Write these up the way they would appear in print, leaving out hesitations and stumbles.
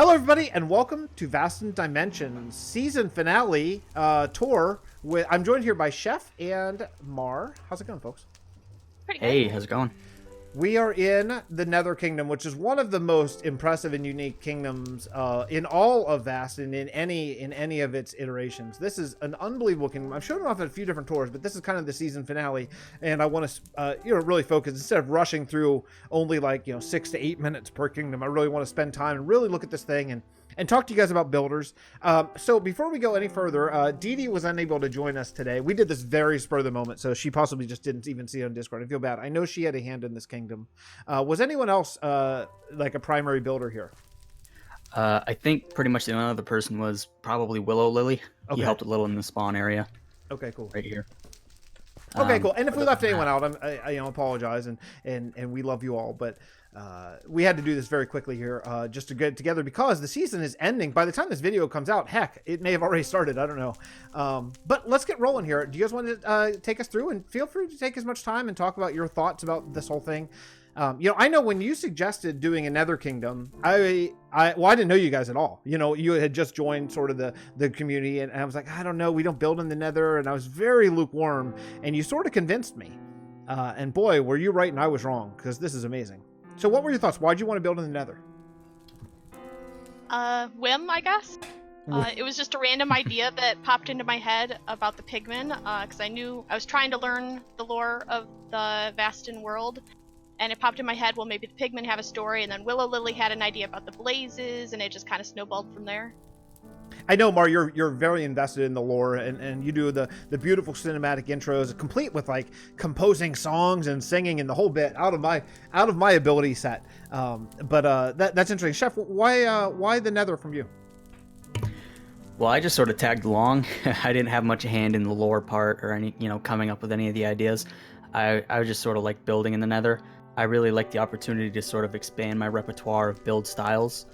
Hello, everybody, and welcome to Vasten Dimensions season finale tour. I'm joined here by Chef and Mar. How's it going, folks? Pretty good. Hey, how's it going? We are in the Nether Kingdom, which is one of the most impressive and unique kingdoms in all of Vasten, in any of its iterations. This is an unbelievable kingdom. I've shown it off at a few different tours, but this is kind of the season finale, and I want to really focus instead of rushing through only 6 to 8 minutes per kingdom. I really want to spend time and really look at this thing and talk to you guys about builders. So before we go any further, Didi was unable to join us today. We did this very spur of the moment, so she possibly just didn't even see it on Discord. I feel bad. I know she had a hand in this kingdom. Was anyone else like a primary builder here? I think pretty much the only other person was probably Willow Lily. Okay. He helped a little in the spawn area. Okay, cool. Right here. Okay, cool. And if we left anyone out, I apologize, and we love you all, but we had to do this very quickly here just to get together because the season is ending. By the time this video comes out, heck, it may have already started. I don't know. But let's get rolling here. Do you guys want to take us through? And feel free to take as much time and talk about your thoughts about this whole thing. I know when you suggested doing a Nether Kingdom, I didn't know you guys at all. You had just joined sort of the community, and I was like, I don't know, we don't build in the Nether, and I was very lukewarm, and you sort of convinced me. And boy, were you right and I was wrong, because this is amazing. So what were your thoughts? Why'd you want to build in the Nether? Whim, I guess. It was just a random idea that popped into my head about the pigmen, because I was trying to learn the lore of the Vasten world, and it popped in my head, well, maybe the pigmen have a story, and then Willow Lily had an idea about the blazes, and it just kind of snowballed from there. I know, Mar, you're very invested in the lore, and you do the beautiful cinematic intros, complete with composing songs and singing and the whole bit out of my ability set. But that's interesting. Chef, why the Nether from you? Well, I just sort of tagged along. I didn't have much hand in the lore part or any, coming up with any of the ideas. I was just sort of like building in the Nether. I really like the opportunity to sort of expand my repertoire of build styles,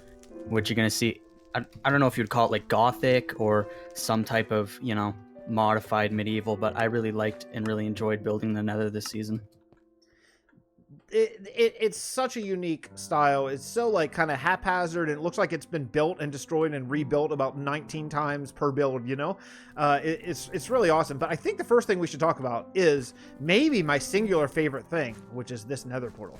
which you're going to see. I don't know if you'd call it like Gothic or some type of, modified medieval, but I really liked and really enjoyed building the Nether this season. It's such a unique style. It's so kind of haphazard, and it looks like it's been built and destroyed and rebuilt about 19 times per build, It's really awesome. But I think the first thing we should talk about is maybe my singular favorite thing, which is this Nether portal.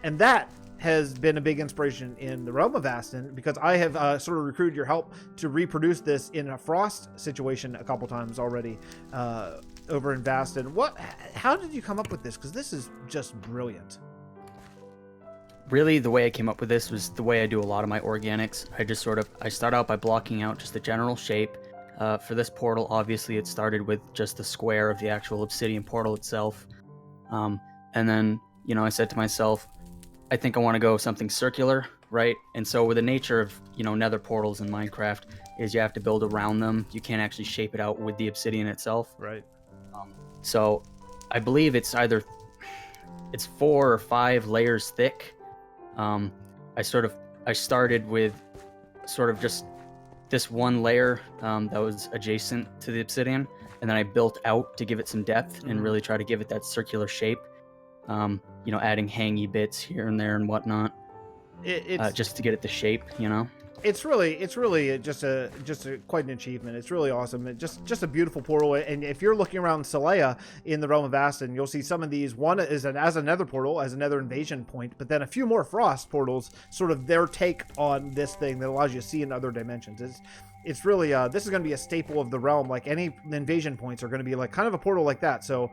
And that has been a big inspiration in the Realm of Vasten, because I have sort of recruited your help to reproduce this in a frost situation a couple times already over in Vasten. How did you come up with this? Because this is just brilliant. Really, the way I came up with this was the way I do a lot of my organics. I start out by blocking out just the general shape. For this portal, obviously it started with just the square of the actual obsidian portal itself. And then, I said to myself, I think I want to go something circular, right? And so with the nature of, Nether portals in Minecraft is you have to build around them. You can't actually shape it out with the obsidian itself. Right. So I believe it's 4 or 5 layers thick. I started with sort of just this one layer that was adjacent to the obsidian, and then I built out to give it some depth and really try to give it that circular shape. Adding hangy bits here and there and whatnot, just to get it the shape. It's really just quite an achievement. It's really awesome. Just a beautiful portal. And if you're looking around Seiaeka in the Realm of Vasten, you'll see some of these. One is as a Nether portal, as a Nether invasion point, but then a few more Frost portals, sort of their take on this thing that allows you to see in other dimensions. It's really this is going to be a staple of the realm. Like any invasion points are going to be kind of a portal like that. So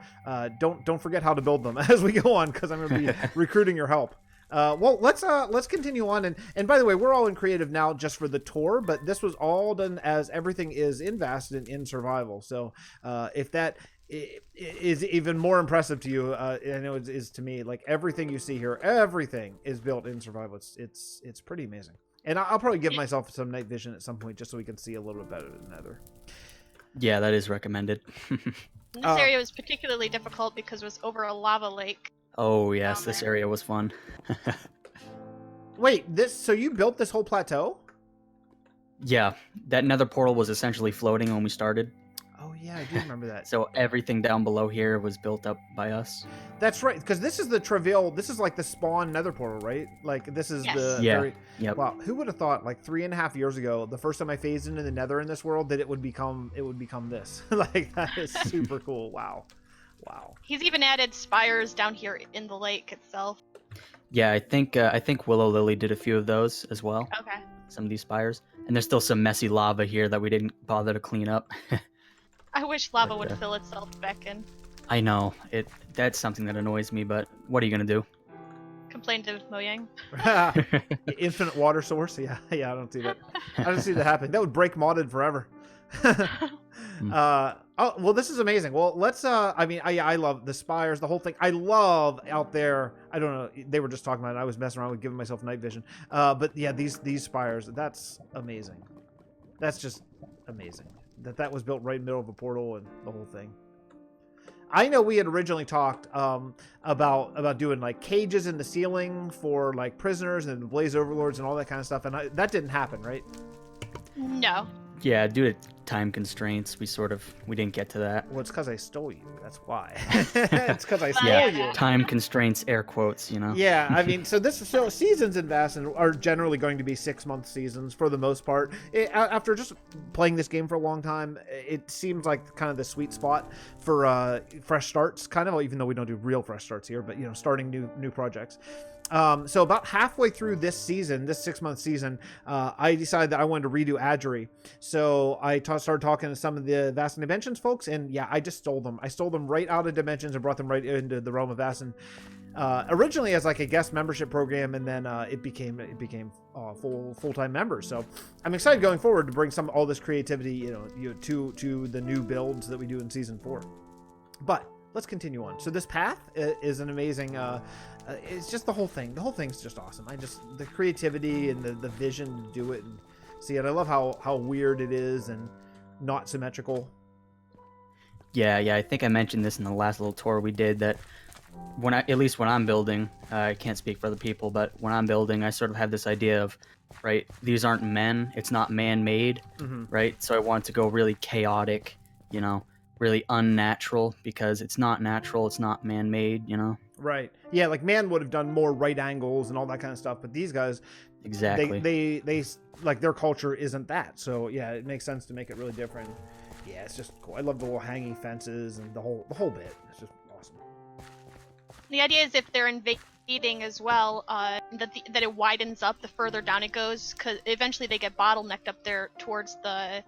don't forget how to build them as we go on, because I'm going to be recruiting your help. Well, let's continue on. And by the way, we're all in creative now just for the tour, but this was all done as everything is in Vasten in survival. So if that is even more impressive to you, I know it is to me. Everything you see here, everything is built in survival. It's pretty amazing. And I'll probably give myself some night vision at some point just so we can see a little bit better than Nether. Yeah, that is recommended. This area was particularly difficult because it was over a lava lake. Oh, yes, this area was fun. Wait, so you built this whole plateau? Yeah, that Nether portal was essentially floating when we started. Oh, yeah, I do remember that. So everything down below here was built up by us. That's right, because this is the travail. This is like the spawn nether portal, right? Like this is Yes. the Yeah. very. Yep. Wow, who would have thought like 3.5 years ago, the first time I phased into the nether in this world, that it would become this. Like that is super cool. Wow. He's even added spires down here in the lake itself. Yeah, I think Willow Lily did a few of those as well. Okay. Some of these spires, and there's still some messy lava here that we didn't bother to clean up. I wish lava But, would fill itself back in. I know that's something that annoys me, but what are you gonna do? Complain to Mojang. Infinite water source. Yeah, I don't see that. I don't see that happening. That would break modded forever. Oh well, this is amazing. Well, let's. I love the spires, the whole thing. I love out there. I don't know. They were just talking about it. I was messing around with giving myself night vision. But yeah, these spires. That's amazing. That's just amazing. That was built right in the middle of a portal and the whole thing. I know we had originally talked about doing like cages in the ceiling for like prisoners and the blaze overlords and all that kind of stuff, and that didn't happen, right? No. Yeah, due to time constraints, we didn't get to that. Well, it's because I stole you. That's why. It's because I stole you. Time constraints, air quotes, you know. Yeah, I mean, so seasons in Vasten are generally going to be 6-month seasons for the most part. After just playing this game for a long time, it seems like kind of the sweet spot for fresh starts, kind of, even though we don't do real fresh starts here, but starting new projects. So about halfway through this season, this 6-month season, I decided that I wanted to redo Adjury. So I started talking to some of the Vasten Dimensions folks, and yeah, I just stole them. I stole them right out of Dimensions and brought them right into the Realm of Vasten. Originally as like a guest membership program, and then it became full-time members. So I'm excited going forward to bring all this creativity, to the new builds that we do in season 4. But let's continue on. So this path is an amazing. It's just the whole thing. The whole thing's just awesome. The creativity and the vision to do it and see it. I love how weird it is and not symmetrical. Yeah. I think I mentioned this in the last little tour we did, that at least when I'm building, I can't speak for other people, but when I'm building, I sort of have this idea of, right, these aren't men. It's not man-made, right? So I want to go really chaotic, really unnatural, because it's not natural. It's not man-made, Right. Yeah, like man would have done more right angles and all that kind of stuff, but these guys, exactly, they like their culture isn't that. So yeah, it makes sense to make it really different. Yeah, it's just cool. I love the little hanging fences and the whole bit. It's just awesome. The idea is if they're invading as well, that it widens up the further down it goes, because eventually they get bottlenecked up there towards the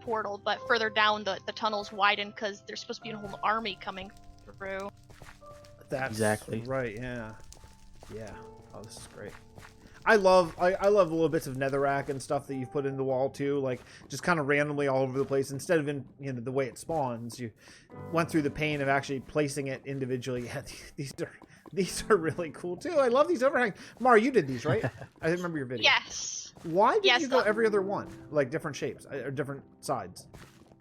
portal, but further down the tunnels widen because there's supposed to be a whole army coming through. That's exactly right. Yeah. Oh, this is great. I love the little bits of netherrack and stuff that you've put in the wall too, like just kind of randomly all over the place. Instead of in the way it spawns, you went through the pain of actually placing it individually. Yeah, these are really cool too. I love these overhangs. Mar, you did these, right? I remember your video. Yes. Why did you go every other one, like different shapes or different sides?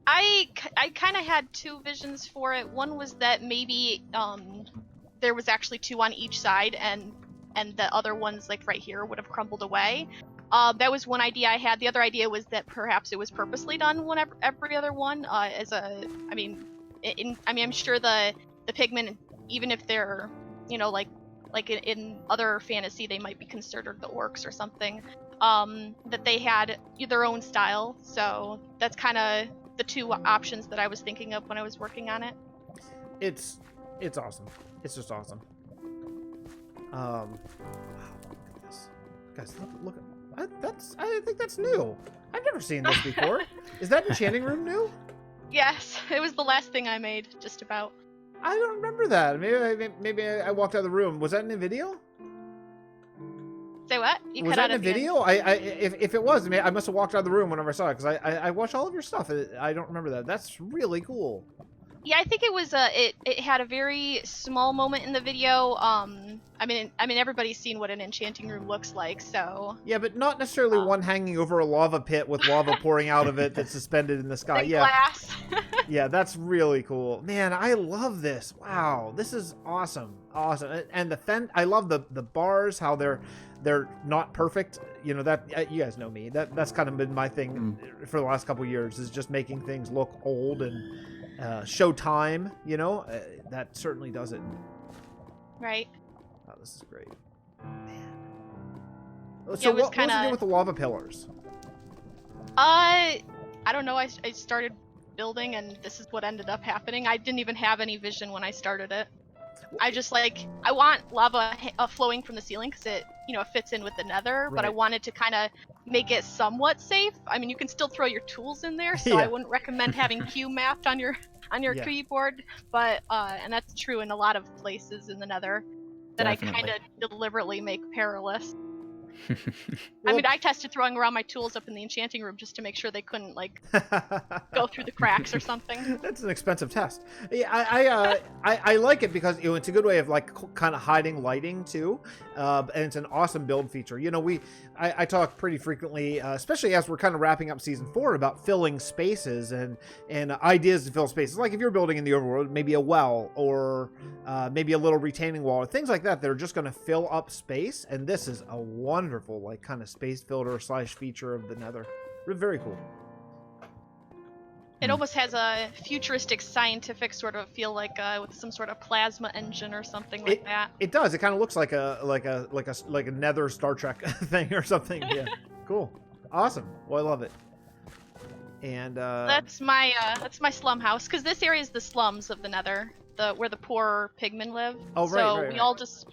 I kind of had two visions for it. One was that maybe there was actually 2 on each side, and the other ones, like right here, would have crumbled away. That was one idea I had. The other idea was that perhaps it was purposely done every other one. I'm sure the pigmen, even if they're like in other fantasy, they might be considered the orcs or something. That they had their own style. So that's kind of the 2 options that I was thinking of when I was working on it. It's awesome. It's just awesome. Wow, look at this, guys. Look at I think that's new. I've never seen this before. Is that enchanting room new? Yes, it was the last thing I made, just about. I don't remember that. Maybe I walked out of the room. Was that in a video? Say what? You was cut that out in a video? If it was, I must have walked out of the room whenever I saw it, because I watch all of your stuff. I don't remember that. That's really cool. Yeah, I think it was it had a very small moment in the video. I mean everybody's seen what an enchanting room looks like, so. Yeah, but not necessarily one hanging over a lava pit with lava pouring out of it that's suspended in the sky. Like Yeah. Glass. Yeah, that's really cool. Man, I love this. Wow, this is awesome. awesome. And the I love the bars, how they're not perfect. You know, that you guys know me. That's kind of been my thing for the last couple years, is just making things look old and show time. You know, that certainly does it. Right. Oh, this is great, man. So Yeah, what was it do with the lava pillars? I don't know. I started building, and this is what ended up happening. I didn't even have any vision when I started it. I just I want lava flowing from the ceiling because it, you know, it fits in with the Nether, but I wanted to kind of make it somewhat safe. I mean, you can still throw your tools in there, so I wouldn't recommend having Q mapped on your keyboard, but and that's true in a lot of places in the Nether that Definitely. I kind of deliberately make perilous. Well, I mean, I tested throwing around my tools up in the enchanting room just to make sure they couldn't go through the cracks or something. That's an expensive test. Yeah, I like it because, you know, it's a good way of kind of hiding lighting too, and it's an awesome build feature. You know, I talk pretty frequently, especially as we're kind of wrapping up season 4, about filling spaces and ideas to fill spaces. Like if you're building in the overworld, maybe a well or maybe a little retaining wall or things like that are just going to fill up space. And this is a wonderful kind of space filter / feature of the Nether. Very cool. It almost has a futuristic scientific sort of feel, with some sort of plasma engine or something like that. It does. It kind of looks like a Nether Star Trek thing or something. Yeah. Cool. Awesome. Well, I love it. And that's my slum house, because this area is the slums of the Nether, where the poor pigmen live. Oh, right, so right. we all just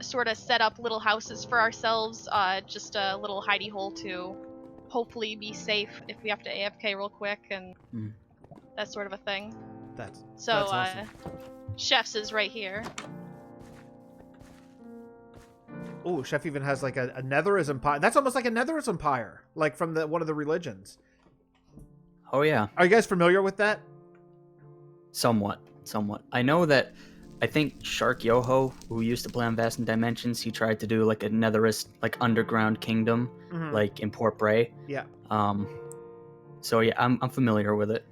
sort of set up little houses for ourselves, just a little hidey hole to hopefully be safe if we have to AFK real quick and that sort of a thing. That's awesome. Chef's is right here. Oh, Chef even has like a Netherism pyre. That's almost like a Netherism pyre, like from one of the religions. Oh yeah. Are you guys familiar with that? Somewhat. I know that. I think Shark Yoho, who used to play on Vast Dimensions, he tried to do like a Netherist, like underground kingdom, like in Port Bray. Yeah. So yeah, I'm familiar with it.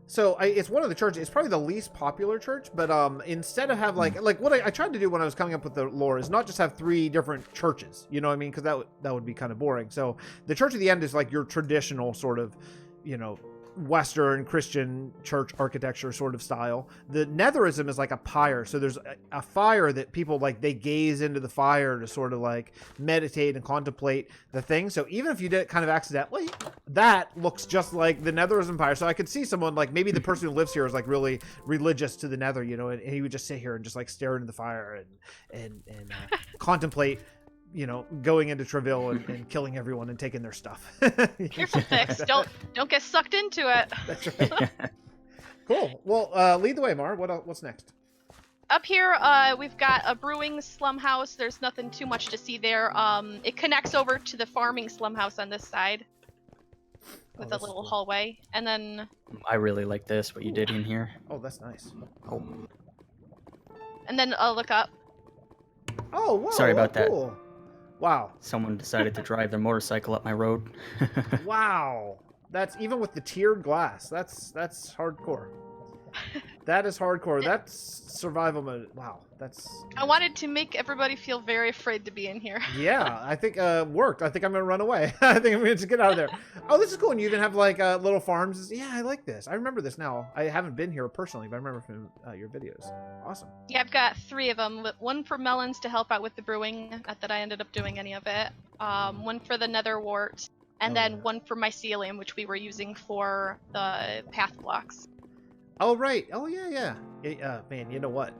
So it's one of the churches. It's probably the least popular church, but instead of have like what I tried to do when I was coming up with the lore is not just have 3 different churches. You know what I mean? Because that would be kind of boring. So the church at the end is like your traditional sort of, you know, Western Christian church architecture sort of style. The Netherism is like a pyre. So there's a fire that people they gaze into the fire to sort of like meditate and contemplate the thing. So even if you did it kind of accidentally, that looks just like the Netherism pyre. So I could see someone maybe the person who lives here is like really religious to the Nether, you know, and he would just sit here and just like stare into the fire and contemplate, you know, going into Travail and killing everyone and taking their stuff. Careful, Fix. Don't get sucked into it. That's right. Cool. Well, lead the way, Mar. What's next? Up here, we've got a brewing slum house. There's nothing too much to see there. It connects over to the farming slum house on this side with a little hallway. And then... I really like this, what you did in here. Oh, that's nice. Oh. And then look up. Oh, wow. Sorry about that. Cool. Wow. Someone decided to drive their motorcycle up my road. Wow. That's even with the tiered glass. That's hardcore. That is hardcore. That's survival mode. Wow. I wanted to make everybody feel very afraid to be in here. Yeah, I think worked. I think I'm gonna run away. I think I'm gonna just get out of there. Oh, this is cool. And you even have little farms. Yeah, I like this. I remember this now. I haven't been here personally, but I remember from your videos. Awesome. Yeah, I've got 3 of them. One for melons to help out with the brewing. Not that I ended up doing any of it. One for the nether wart, and then one for mycelium, which we were using for the path blocks. Oh right. Oh yeah. Man, you know what?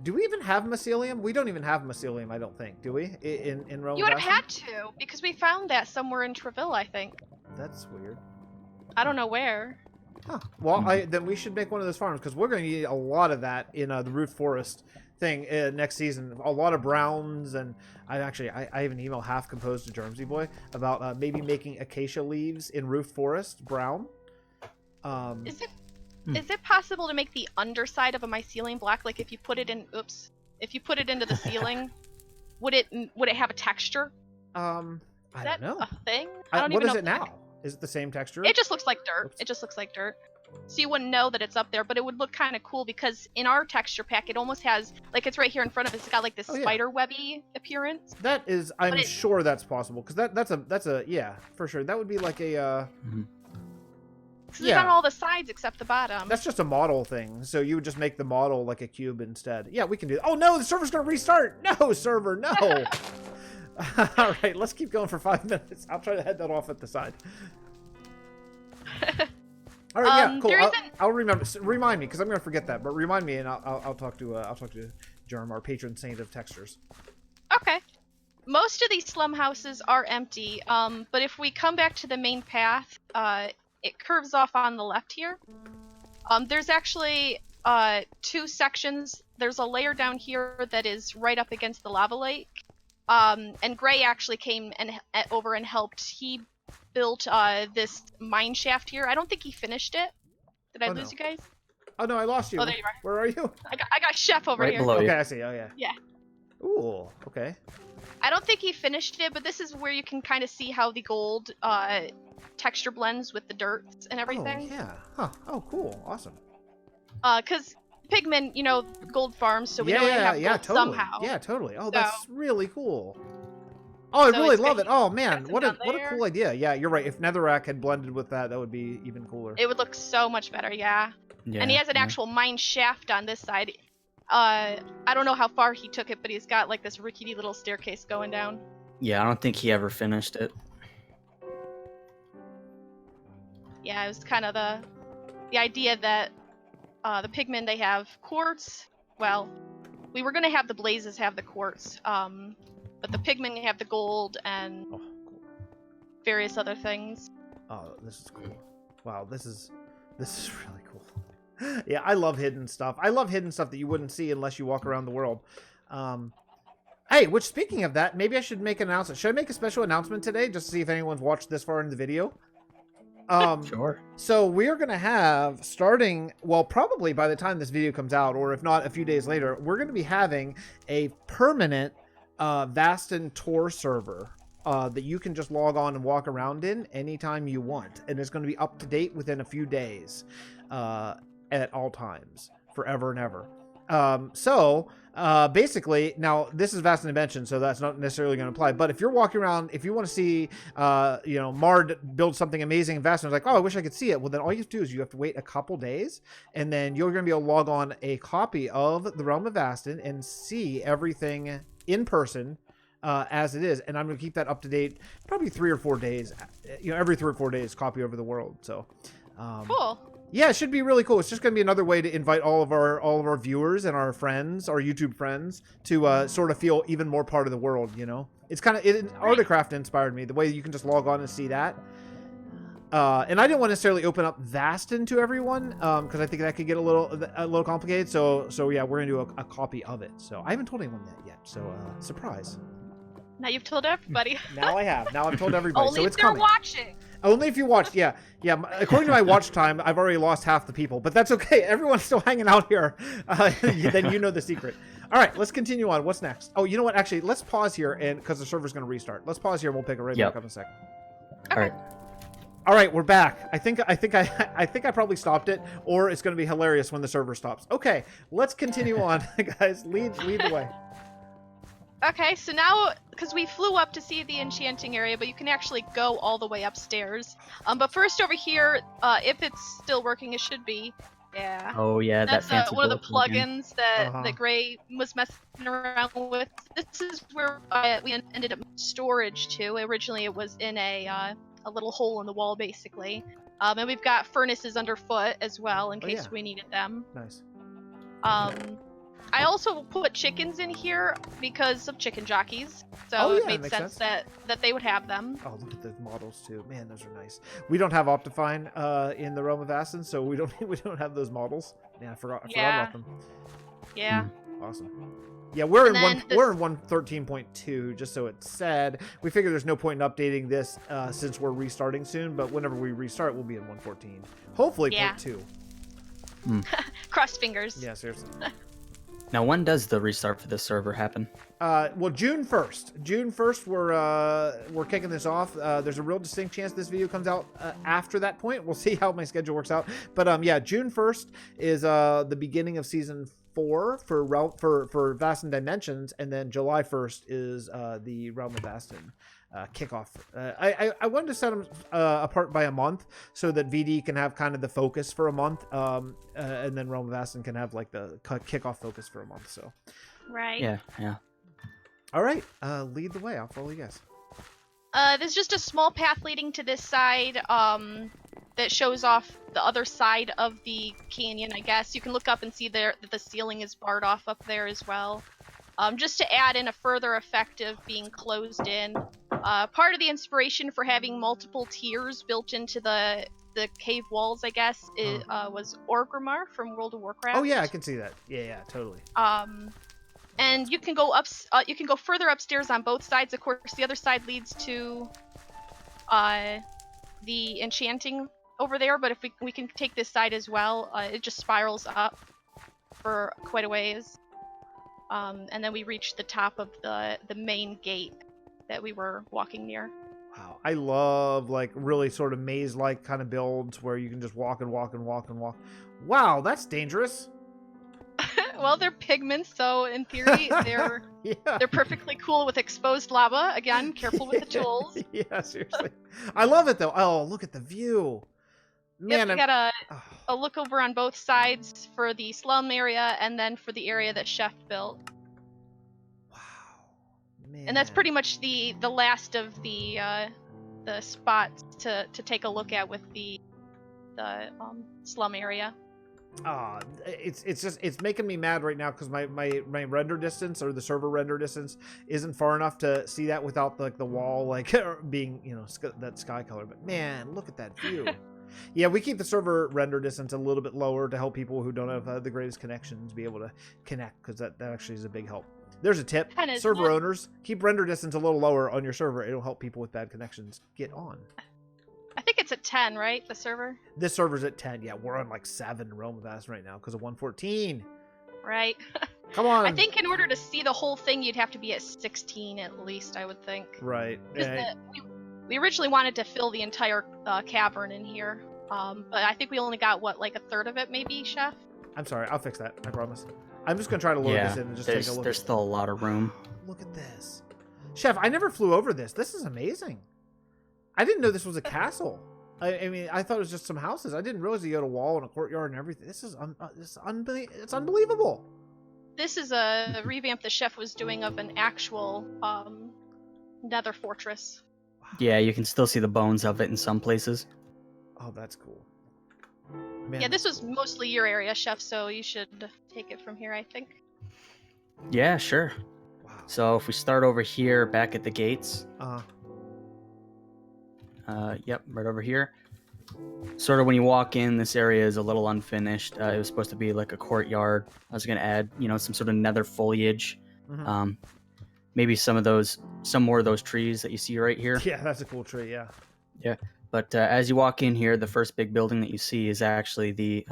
Do we even have mycelium? We don't even have mycelium, I don't think. Do we? In Realm of Vasten? You would have had to, because we found that somewhere in Travail, I think. That's weird. I don't know where. Huh. Well, then we should make one of those farms, because we're going to need a lot of that in the Roof Forest thing next season. A lot of browns, and I have an email half composed to JermsyBoy about maybe making acacia leaves in Roof Forest brown. Is it possible to make the underside of a mycelium block, like if you put it in? Oops. If you put it into the ceiling, would it have a texture? I don't know. A thing? What is it now? Is it the same texture? It just looks like dirt. Oops. It just looks like dirt. so you wouldn't know that it's up there, but it would look kind of cool because in our texture pack, it almost has, like, it's right here in front of us. It's got like this spider webby appearance. That is, I'm sure that's possible because that's a yeah, for sure. That would be like a Because it's on all the sides except the bottom. That's just a model thing. So you would just make the model like a cube instead. Yeah, we can do that. Oh no, the server's gonna restart. No, server, no. All right, let's keep going for 5 minutes. I'll try to head that off at the side. All right, yeah, cool. I'll remember. Remind me, because I'm gonna forget that. But remind me, and I'll talk to Jerm, our patron saint of textures. Okay. Most of these slum houses are empty. But if we come back to the main path, it curves off on the left here. There's actually 2 sections. There's a layer down here that is right up against the lava lake. And Gray actually came over and helped. He built this mine shaft here. I don't think he finished it. Did I lose you guys? Oh no, I lost you. Oh, there you are. Where are you? I got Chef over here. Below you. Okay, I see. Oh yeah. Yeah. Ooh. Okay. I don't think he finished it, but this is where you can kind of see how the gold texture blends with the dirt and everything. Oh yeah. Huh. Oh cool. Awesome. Because pigmen, you know, gold farms, so we know we have gold totally. somehow. Yeah, totally. Oh, that's really cool. Oh, I really love it. Oh man, what a cool idea. Yeah, you're right. If Netherrack had blended with that, that would be even cooler. It would look so much better, yeah. And he has an actual mine shaft on this side. I don't know how far he took it, but he's got like this rickety little staircase going down. Yeah, I don't think he ever finished it. Yeah, it was kind of the idea that the pigmen, they have quartz. Well, we were going to have the blazes have the quartz, but the pigmen have the gold and various other things. Oh, this is cool. Wow, this is really cool. Yeah, I love hidden stuff. I love hidden stuff that you wouldn't see unless you walk around the world. Hey, which speaking of that, maybe I should make an announcement. Should I make a special announcement today just to see if anyone's watched this far in the video? Sure. So we're going to have, starting, well, probably by the time this video comes out, or if not a few days later, we're going to be having a permanent Vasten tour server that you can just log on and walk around in anytime you want. And it's going to be up to date within a few days at all times, forever and ever. Basically, now this is Vasten Invention, so that's not necessarily going to apply. But if you're walking around, if you want to see, Mar build something amazing in Vasten, like, oh, I wish I could see it. Well, then all you have to do is you have to wait a couple days, and then you're going to be able to log on a copy of the Realm of Vasten and see everything in person as it is. And I'm going to keep that up to date, probably 3 or 4 days. Every 3 or 4 days, copy over the world. So, cool. Yeah, it should be really cool. It's just going to be another way to invite all of our viewers and our friends, our YouTube friends, to sort of feel even more part of the world. It's kind of AidanTheHipster inspired me. The way you can just log on and see that. And I didn't want to necessarily open up Vasten to everyone because I think that could get a little complicated. So yeah, we're going to do a copy of it. So I haven't told anyone that yet. So surprise. Now you've told everybody. Now I have. Now I've told everybody. Only so it's if they're coming. watching. Only if you watched, yeah. According to my watch time, I've already lost half the people, but that's okay. Everyone's still hanging out here. Then you know the secret. All right, let's continue on. What's next? Oh, you know what? Actually, let's pause here, and because the server's going to restart. Let's pause here, and we'll pick it right back up in a second. Okay. All right, we're back. I think I probably stopped it, or it's going to be hilarious when the server stops. Okay, let's continue on, guys. Lead the way. Okay, so now, because we flew up to see the enchanting area, but you can actually go all the way upstairs. But first over here, if it's still working, it should be. Yeah. Oh yeah, that's that fancy one of the plugin. plugins that Gray was messing around with. This is where we ended up storage too. Originally, it was in a little hole in the wall, basically. And we've got furnaces underfoot as well in case we needed them. Nice. I also put chickens in here because of chicken jockeys, so it made sense that they would have them. Oh, look at the models too, man. Those are nice. We don't have Optifine in the Realm of Vasten, so we don't have those models. Yeah, I forgot about them. Yeah. Awesome. Yeah, we're in 1.13.2, just so it's said. We figure there's no point in updating this since we're restarting soon, but whenever we restart, we'll be in 1.14. Hopefully, 0.2. Cross fingers. Yeah, seriously. Now, when does the restart for this server happen? Well, June 1st. June 1st, we're kicking this off. There's a real distinct chance this video comes out after that point. We'll see how my schedule works out. But yeah, June 1st is the beginning of season 4 for Vasten Dimensions, and then July 1st is the Realm of Vasten kickoff. I wanted to set them apart by a month so that VD can have kind of the focus for a month, and then Realm of Vasten can have like the kickoff focus for a month. So, Right. Yeah. all right, lead the way. I'll follow you guys. There's just a small path leading to this side that shows off the other side of the canyon, I guess. You can look up and see there that the ceiling is barred off up there as well. Just to add in a further effect of being closed in. Part of the inspiration for having multiple tiers built into the cave walls, I guess, was Orgrimmar from World of Warcraft. Oh yeah, I can see that. Yeah, totally. And you can go up. You can go further upstairs on both sides. Of course, the other side leads to the enchanting over there. But if we can take this side as well, it just spirals up for quite a ways. And then we reach the top of the main gate that we were walking near. Wow, I love like really sort of maze-like kind of builds where you can just walk and walk and walk and walk. Wow, that's dangerous. Well, they're pigments, so in theory they're Yeah. they're perfectly cool with exposed lava. Again, careful with the tools. Yeah, seriously. I love it though. Oh, look at the view. Man, Yep, we got a look over on both sides for the slum area and then for the area that Chef built. wow. Man. And that's pretty much the last of the spots to take a look at with the slum area. It's making me mad right now because my render distance or the server render distance isn't far enough to see that without like the wall like being, you know, that sky color. But man, look at that view. Yeah, we keep the server render distance a little bit lower to help people who don't have the greatest connections be able to connect, because that actually is a big help. There's a tip. Server owners, keep render distance a little lower on your server. It'll help people with bad connections get on. I think it's at 10, right? The server? This server's at 10. Yeah, we're on like 7 Realm of Vasten right now because of 114. Right. Come on. I think in order to see the whole thing, you'd have to be at 16 at least, I would think. Right. We originally wanted to fill the entire cavern in here, but I think we only got, what, like a third of it maybe, Chef? I'm sorry. I'll fix that. I promise. I'm just going to try to load this in and just take a look. There's still a lot of room. Look at this. Chef, I never flew over this. This is amazing. I didn't know this was a castle. I mean, I thought it was just some houses. I didn't realize you had a wall and a courtyard and everything. This is it's unbelievable. This is a revamp the Chef was doing of an actual Nether fortress. Yeah, you can still see the bones of it in some places. Oh, that's cool. Man. Yeah, this was mostly your area, Chef, so you should take it from here, I think. Yeah, sure. Wow. So if we start over here, back at the gates. Yep, right over here. Sort of when you walk in, this area is a little unfinished. It was supposed to be like a courtyard. I was going to add, you know, some sort of nether foliage. Mm-hmm. Maybe some more of those trees that you see right here. Yeah, that's a cool tree, yeah. Yeah, but as you walk in here, the first big building that you see is actually the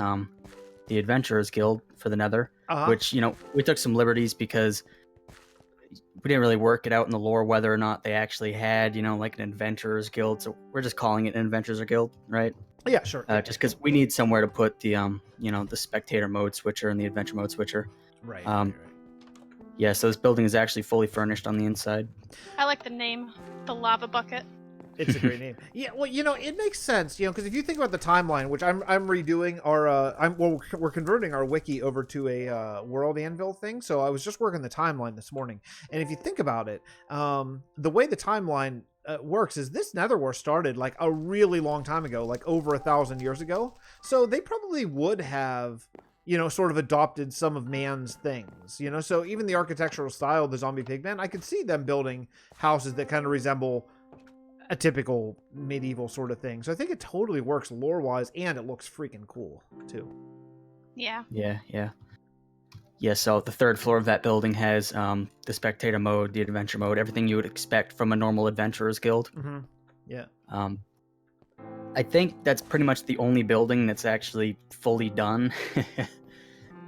Adventurers Guild for the Nether, which, you know, we took some liberties because we didn't really work it out in the lore whether or not they actually had, you know, like an Adventurers Guild. So we're just calling it an Adventurers Guild, right? Yeah, sure. Just because we need somewhere to put the, you know, the spectator mode switcher and the adventure mode switcher. Right. Yeah, so this building is actually fully furnished on the inside. I like the name, the lava bucket. It's a great name. Yeah, well, you know, it makes sense, you know, because if you think about the timeline, which I'm redoing our, we're converting our wiki over to a world anvil thing. So I was just working the timeline this morning, and if you think about it, the way the timeline works is this Nether War started like a really long time ago, like over 1,000 years ago. So they probably would have, you know, sort of adopted some of man's things, you know. So even the architectural style of the zombie pigmen, I could see them building houses that kind of resemble a typical medieval sort of thing. So I think it totally works lore-wise, and it looks freaking cool too. Yeah. Yeah, so the third floor of that building has the spectator mode, the adventure mode, everything you would expect from a normal Adventurers Guild. Mm-hmm. Yeah. I think that's pretty much the only building that's actually fully done.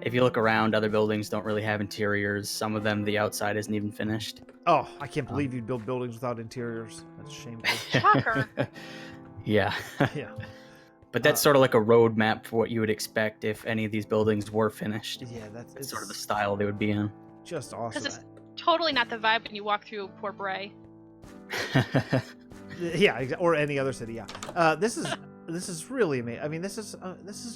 if you look around, other buildings don't really have interiors. Some of them, the outside isn't even finished. Oh, I can't believe you'd build buildings without interiors. That's shameful. Shocker. Yeah. Yeah. But that's sort of like a roadmap for what you would expect if any of these buildings were finished. Yeah, It's sort of the style they would be in. just awesome. Because it's totally not the vibe when you walk through Port Bray. Yeah, or any other city. Yeah. This is really amazing. I mean, this is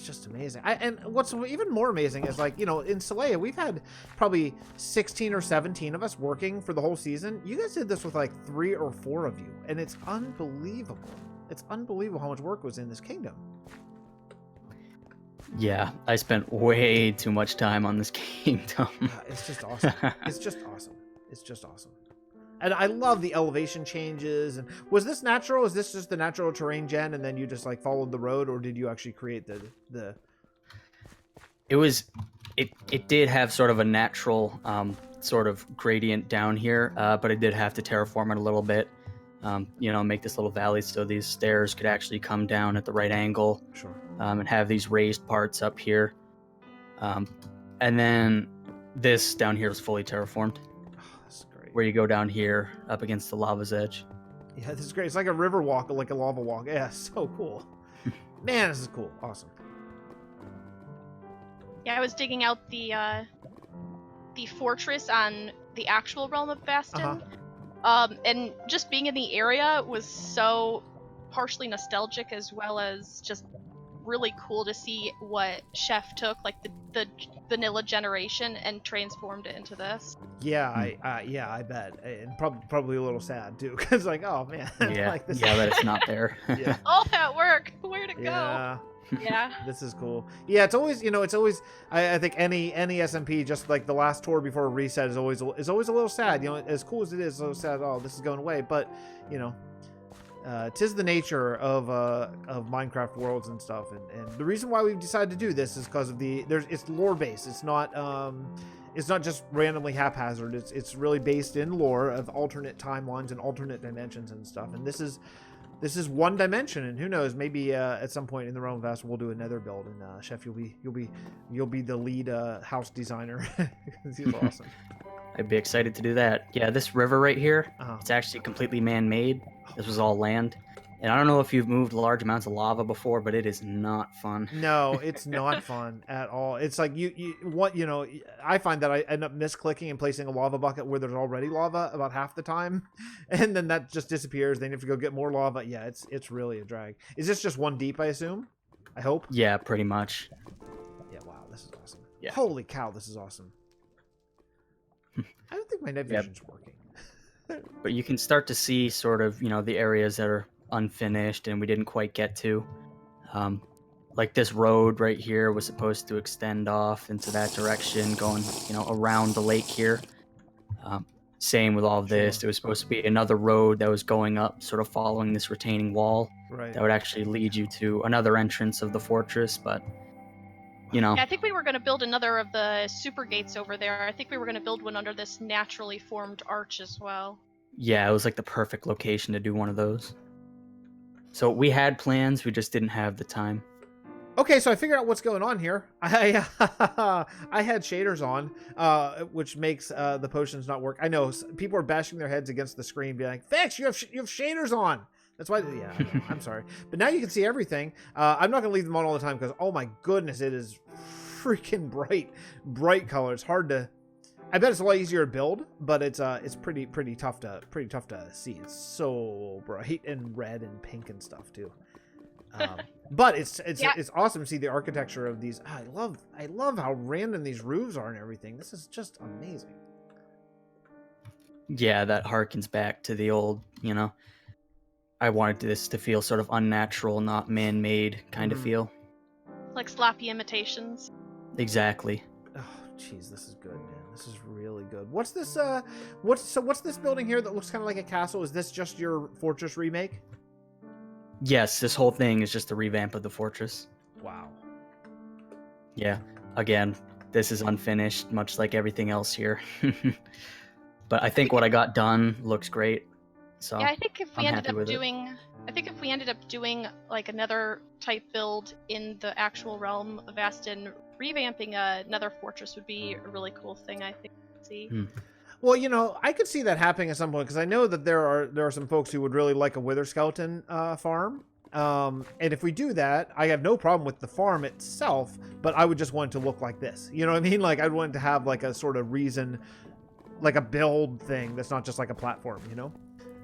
just amazing. And what's even more amazing is, like, you know, in Seiaeka, we've had probably 16 or 17 of us working for the whole season. You guys did this with like 3 or 4 of you, and it's unbelievable. It's unbelievable how much work was in this kingdom. Yeah, I spent way too much time on this kingdom. It's just awesome. It's just awesome. It's just awesome. And I love the elevation changes. And was this natural? Is this just the natural terrain gen, and then you just like followed the road, or did you actually create the? It did have sort of a natural sort of gradient down here, but I did have to terraform it a little bit. You know, make this little valley so these stairs could actually come down at the right angle. Sure. And have these raised parts up here. And then this down here was fully terraformed. Oh, that's great. Where you go down here up against the lava's edge. Yeah, this is great. It's like a river walk, like a lava walk. Yeah, so cool. Man, this is cool. Awesome. Yeah, I was digging out the fortress on the actual Realm of Vasten. And just being in the area was so partially nostalgic, as well as just really cool to see what Chef took, like the vanilla generation, and transformed it into this. Yeah, I bet, and probably a little sad too, because like, oh man, Yeah, like this. yeah, that it's not there. Yeah. All that work, where'd it go? Yeah. Yeah. This is cool. Yeah, it's always, you know, I think any SMP, just like the last tour before a reset is always a little sad. You know, as cool as it is, so sad. Oh, this is going away. But you know, 'tis the nature of Minecraft worlds and stuff. And the reason why we've decided to do this is because of it's lore based. It's not just randomly haphazard. It's really based in lore of alternate timelines and alternate dimensions and stuff. And this is one dimension, and who knows, maybe at some point in the Realm of Vasten we'll do a Nether build, and Chef, you'll be the lead house designer. He's awesome. I'd be excited to do that. Yeah, this river right here, Uh-huh. it's actually completely man-made. This was all land. And I don't know if you've moved large amounts of lava before, but it is not fun. No, it's not fun at all. It's like I find that I end up misclicking and placing a lava bucket where there's already lava about half the time, and then that just disappears. Then you have to go get more lava. Yeah, it's really a drag. Is this just one deep, I assume? I hope. Yeah, pretty much. Yeah, wow, this is awesome. Yeah. Holy cow, this is awesome. I don't think my night vision's working. But you can start to see sort of, you know, the areas that are unfinished and we didn't quite get to. Like this road right here was supposed to extend off into that direction, going, you know, around the lake here. Same with all of this. There was supposed to be another road that was going up, sort of following this retaining wall. Right. That would actually lead you to another entrance of the fortress, but, you know. Yeah, I think we were going to build another of the super gates over there. I think we were going to build one under this naturally formed arch as well. Yeah, it was like the perfect location to do one of those. So we had plans, we just didn't have the time. Okay, so I figured out what's going on here. I had shaders on, which makes the potions not work. I know people are bashing their heads against the screen, being like, "Fix, you have shaders on." That's why. Yeah, I know, I'm sorry, but now you can see everything. I'm not gonna leave them on all the time because, oh my goodness, it is freaking bright color. It's hard to. I bet it's a lot easier to build, but it's pretty tough to see. It's so bright and red and pink and stuff too. But it's awesome to see the architecture of these. I love how random these roofs are and everything. This is just amazing. Yeah, that harkens back to the old, you know, I wanted this to feel sort of unnatural, not man-made kind of feel. Like sloppy imitations. Exactly. Oh, jeez, this is good, man. This is really good. What's this? What's this building here that looks kind of like a castle? Is this just your fortress remake? Yes, this whole thing is just a revamp of the fortress. Wow. Yeah, again, this is unfinished, much like everything else here. But I think what I got done looks great. So Yeah, I think if we I'm ended happy up with it. doing like another type build in the actual Realm of Vasten revamping another fortress would be a really cool thing, I think, to see. Well, you know, I could see that happening at some point because I know that there are some folks who would really like a wither skeleton farm. And if we do that, I have no problem with the farm itself, but I would just want it to look like this. You know what I mean? Like I'd want it to have like a sort of reason, like a build thing that's not just like a platform, you know?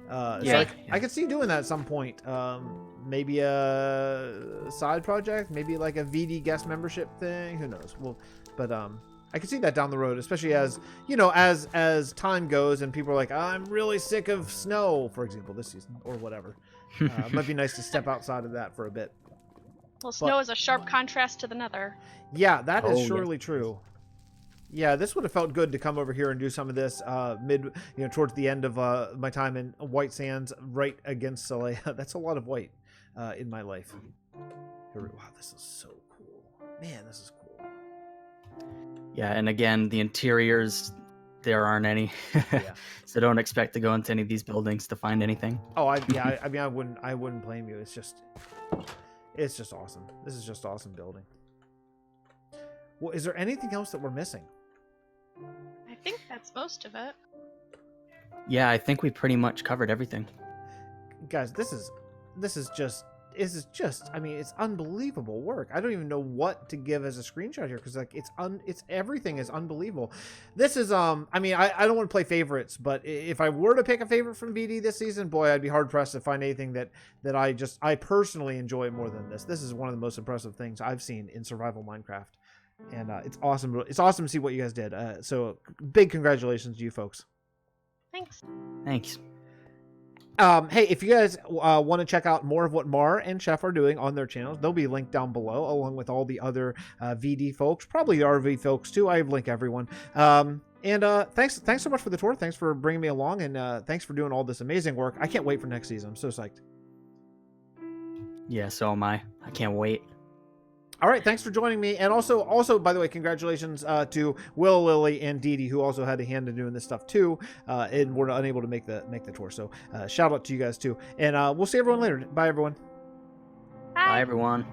So I could see doing that at some point. Maybe a side project, maybe like a VD guest membership thing. Who knows? Well, but I can see that down the road, especially as, you know, as time goes and people are like, I'm really sick of snow, for example, this season or whatever. It might be nice to step outside of that for a bit. Well, snow is a sharp contrast to the Nether. Yeah, that is surely true. Yeah, this would have felt good to come over here and do some of this towards the end of my time in White Sands, right against Seiaeka. That's a lot of white in my life. Wow, this is so cool. Man, this is cool. Yeah, and again, the interiors, there aren't any. So don't expect to go into any of these buildings to find anything. Oh, I wouldn't blame you. It's just awesome. This is just awesome building. Well, is there anything else that we're missing? I think that's most of it. Yeah, I think we pretty much covered everything. Guys, this is just I mean, it's unbelievable work. I don't even know what to give as a screenshot here because like it's everything is unbelievable. This is I mean, I don't want to play favorites, but if I were to pick a favorite from BD this season, boy, I'd be hard pressed to find anything that I personally enjoy more than this. This is one of the most impressive things I've seen in survival Minecraft. And it's awesome. It's awesome to see what you guys did. So big congratulations to you folks. Thanks. Hey, if you guys want to check out more of what Mar and Chef are doing on their channels, they'll be linked down below, along with all the other VD folks, probably the RV folks too. I link everyone. Thanks so much for the tour. Thanks for bringing me along, and thanks for doing all this amazing work. I can't wait for next season. I'm so psyched. Yeah, so am I. I can't wait. All right, thanks for joining me, and also, by the way, congratulations to Will, Lily, and Didi, who also had a hand in doing this stuff too, and were unable to make the tour. So, shout out to you guys too, and we'll see everyone later. Bye, everyone. Bye everyone.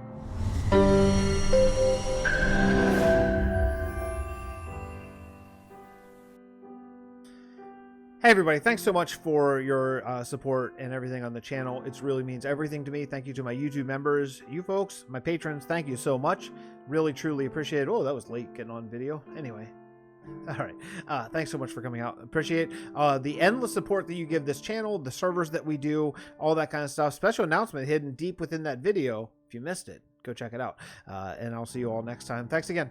Hey everybody, thanks so much for your support and everything on the channel. It really means everything to me. Thank you to my YouTube members, you folks, my patrons. Thank you so much. Really, truly appreciate it. Oh, that was late getting on video. Anyway. All right. Thanks so much for coming out. Appreciate the endless support that you give this channel, the servers that we do, all that kind of stuff. Special announcement hidden deep within that video. If you missed it, go check it out. And I'll see you all next time. Thanks again.